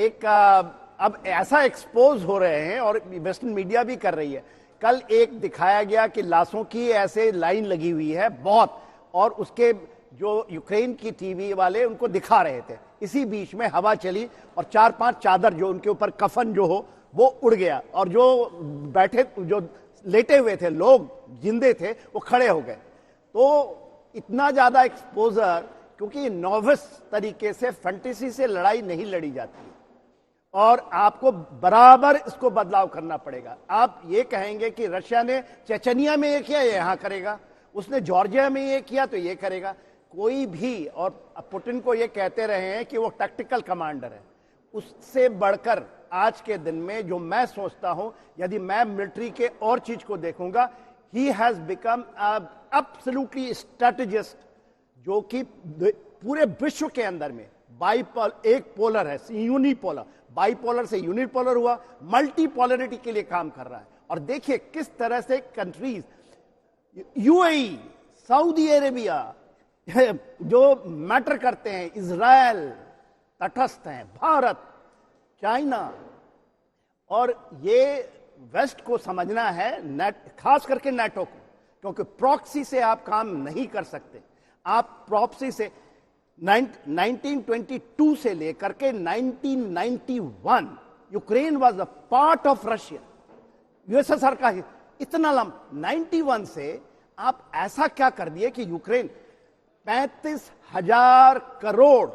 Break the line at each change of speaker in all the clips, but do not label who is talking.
एक अब ऐसा एक्सपोज हो रहे हैं और वेस्टर्न मीडिया भी कर रही है। कल एक दिखाया गया कि लाशों की ऐसे लाइन लगी हुई है बहुत, और उसके जो यूक्रेन की टीवी वाले उनको दिखा रहे थे। इसी बीच में हवा चली और 4-5 चादर जो उनके ऊपर कफन जो हो वो उड़ गया, और जो बैठे जो लेटे हुए थे लोग जिंदे थे वो खड़े हो गए। तो इतना ज्यादा एक्सपोजर, क्योंकि नॉविस तरीके से फैंटेसी से लड़ाई नहीं लड़ी जाती है और आपको बराबर इसको बदलाव करना पड़ेगा। आप ये कहेंगे कि रशिया ने चेचनिया में ये किया, ये यहां करेगा, उसने जॉर्जिया में ये किया तो ये करेगा। कोई भी, और पुतिन को ये कहते रहे हैं कि वो टैक्टिकल कमांडर है, उससे बढ़कर आज के दिन में जो मैं सोचता हूं, यदि मैं मिलिट्री के और चीज को देखूंगा, he has become absolutely strategist, जो कि पूरे विश्व के अंदर में एक पोलर है, यूनिपोलर, बाइपोलर से यूनिपोलर हुआ, मल्टीपोलरिटी के लिए काम कर रहा है। और देखिए किस तरह से कंट्रीज, यूएई, सऊदी अरेबिया जो मैटर करते हैं, इजराइल तटस्थ हैं, भारत, चाइना, और ये वेस्ट को समझना है, खास करके नाटो को, क्योंकि प्रॉक्सी से आप काम नहीं कर सकते। आप प्रॉक्सी से 1922 से लेकर के 1991 Ukraine was a part of Russia, USSR का इतना लंबा 91 से आप ऐसा क्या कर दिए कि यूक्रेन 35,000 करोड़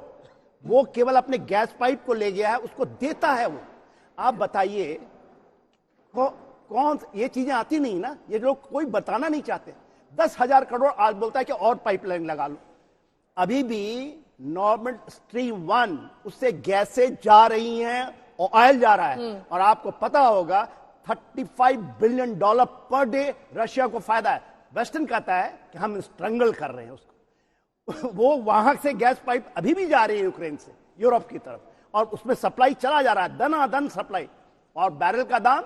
वो केवल अपने गैस पाइप को ले गया है, उसको देता है वो। आप बताइए कौन, ये चीजें आती नहीं ना, ये लोग कोई बताना नहीं चाहते। 10,000 करोड़ आज बोलता है कि और पाइपलाइन लगा लो। अभी भी नॉर्मल स्ट्रीम 1 उससे गैसें जा रही हैं और ऑयल जा रहा है, और आपको पता होगा $35 बिलियन पर डे रशिया को फायदा है। वेस्टर्न कहता है कि हम स्ट्रंगल कर रहे हैं उसको। वो वहां से गैस पाइप अभी भी जा रही है यूक्रेन से यूरोप की तरफ, और उसमें सप्लाई चला जा रहा है, दनादन सप्लाई, और बैरल का दाम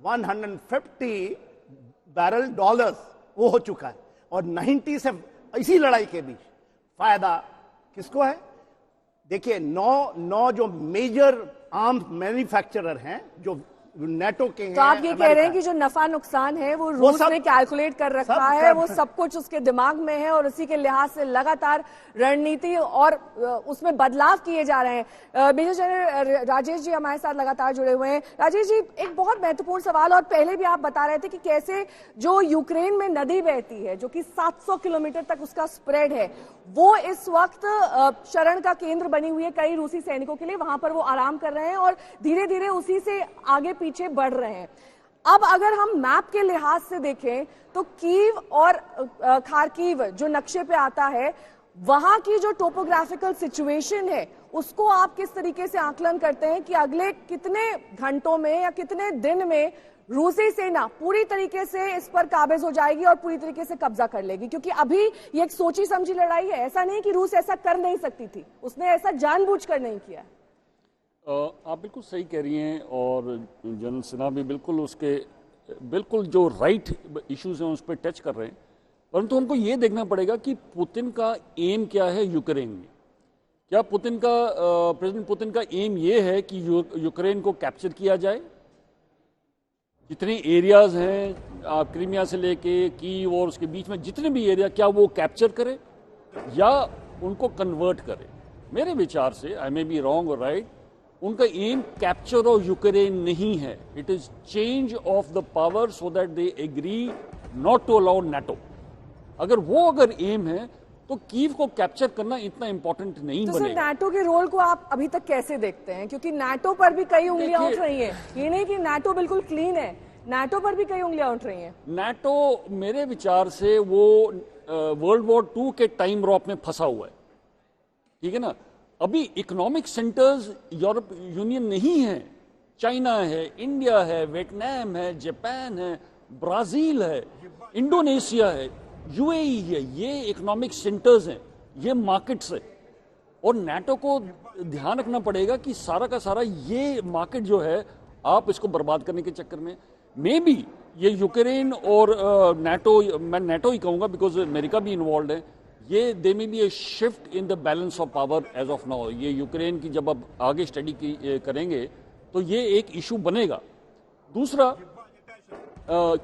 $150 वो हो चुका है। और 90 से इसी लड़ाई के बीच फायदा किसको है? देखिए, नौ जो मेजर आर्म्स मैन्युफैक्चरर हैं जो नेटो के हैं।
तो आप ये कह रहे हैं कि जो नफा नुकसान है वो रूस ने कैलकुलेट कर रखा है, वो सब कुछ उसके दिमाग में है, और उसी के लिहाज से लगातार रणनीति और उसमें बदलाव किए जा रहे हैं। मेजर जनरल राजेश जी हमारे साथ लगातार जुड़े हुए हैं। राजेश जी, एक बहुत महत्वपूर्ण सवाल, और पहले भी आप बता रहे थे कि कैसे जो यूक्रेन में नदी बहती है, जो कि 700 किलोमीटर तक उसका स्प्रेड है, वो इस वक्त शरण का केंद्र बनी हुई है कई रूसी सैनिकों के लिए। वहां पर वो आराम कर रहे हैं और धीरे धीरे उसी से आगे पीछे बढ़ रहे हैं। अब अगर हम मैप के लिहाज से देखें तो कीव और खार्किव जो नक्शे पे आता है, वहां की जो टोपोग्राफिकल सिचुएशन है उसको आप किस तरीके से आकलन करते हैं कि अगले कितने घंटों में या कितने दिन में रूसी सेना पूरी तरीके से इस पर काबिज हो जाएगी और पूरी तरीके से कब्जा कर लेगी? क्योंकि अभी ये एक सोची समझी लड़ाई है, ऐसा नहीं कि रूस ऐसा कर नहीं सकती थी, उसने ऐसा जानबूझकर नहीं किया।
आप बिल्कुल सही कह रही हैं, और जनरल सिन्हा भी बिल्कुल जो राइट इश्यूज हैं उस पर टच कर रहे हैं। परंतु हमको ये देखना पड़ेगा कि पुतिन का एम क्या है यूक्रेन में। क्या प्रेसिडेंट पुतिन का एम ये है कि यूक्रेन को कैप्चर किया जाए, जितने एरियाज हैं क्रीमिया से लेके कीव और उसके बीच में जितने भी एरिया, क्या वो कैप्चर करे या उनको कन्वर्ट करे? मेरे विचार से, आई मे बी रॉन्ग और राइट, उनका एम कैप्चर ऑफ यूक्रेन नहीं है। It is change of the power so that they agree not to allow NATO. अगर एम है तो कीव को कैप्चर करना इतना इंपॉर्टेंट नहीं बनेगा।
तो नाटो के रोल को आप अभी तक कैसे देखते हैं? क्योंकि नाटो पर भी कई उंगलियां उठ रही हैं। ये नहीं कि नाटो बिल्कुल क्लीन है, नाटो पर भी कई उंगलियां उठ रही हैं।
नाटो मेरे विचार से वो वर्ल्ड वॉर 2 के टाइम रॉप में फंसा हुआ है, ठीक है ना। अभी इकोनॉमिक सेंटर्स यूरोप यूनियन नहीं है, चाइना है, इंडिया है, वियतनाम है, जापान है, ब्राजील है, इंडोनेशिया है, यूएई है। ये इकोनॉमिक सेंटर्स हैं, ये मार्केट्स है, और नाटो को ध्यान रखना पड़ेगा कि सारा का सारा ये मार्केट जो है आप इसको बर्बाद करने के चक्कर में मे बी ये यूक्रेन और नाटो, मैं नाटो ही कहूंगा बिकॉज अमेरिका भी इन्वॉल्व है, ये they may be a shift in the balance of power as of now. ये यूक्रेन की जब अब आगे स्टडी करेंगे तो ये एक इशू बनेगा। दूसरा,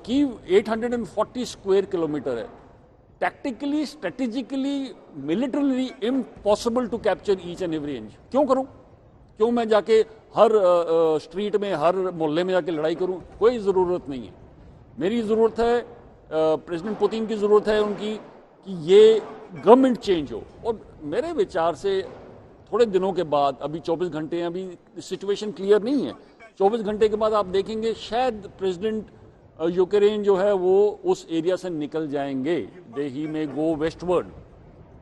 कीव 840 स्क्वायर किलोमीटर है, tactically, strategically, militarily impossible to capture each and every inch. क्यों करूं? क्यों मैं जाके हर स्ट्रीट में, हर मोहल्ले में जाके लड़ाई करूं? कोई जरूरत नहीं है। मेरी जरूरत है, प्रेसिडेंट पुतिन की जरूरत है उनकी, कि ये गवर्नमेंट चेंज हो। और मेरे विचार से थोड़े दिनों के बाद, अभी 24 घंटे, अभी सिचुएशन क्लियर नहीं है, 24 घंटे के बाद आप देखेंगे शायद प्रेसिडेंट यूक्रेन जो है वो उस एरिया से निकल जाएंगे, दे ही में गो वेस्टवर्ड,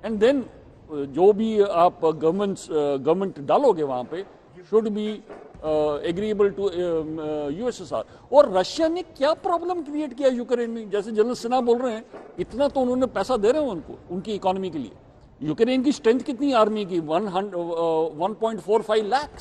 एंड देन जो भी आप गवर्नमेंट डालोगे वहां पे should be agreeable to USSR. और रशिया ने क्या प्रॉब्लम क्रिएट किया यूक्रेन में? जैसे जनरल सिन्हा बोल रहे हैं, इतना तो उन्होंने पैसा दे रहे हैं उनको, उनकी इकोनॉमी के लिए। यूक्रेन की स्ट्रेंथ कितनी आर्मी की? 1.45 लाख।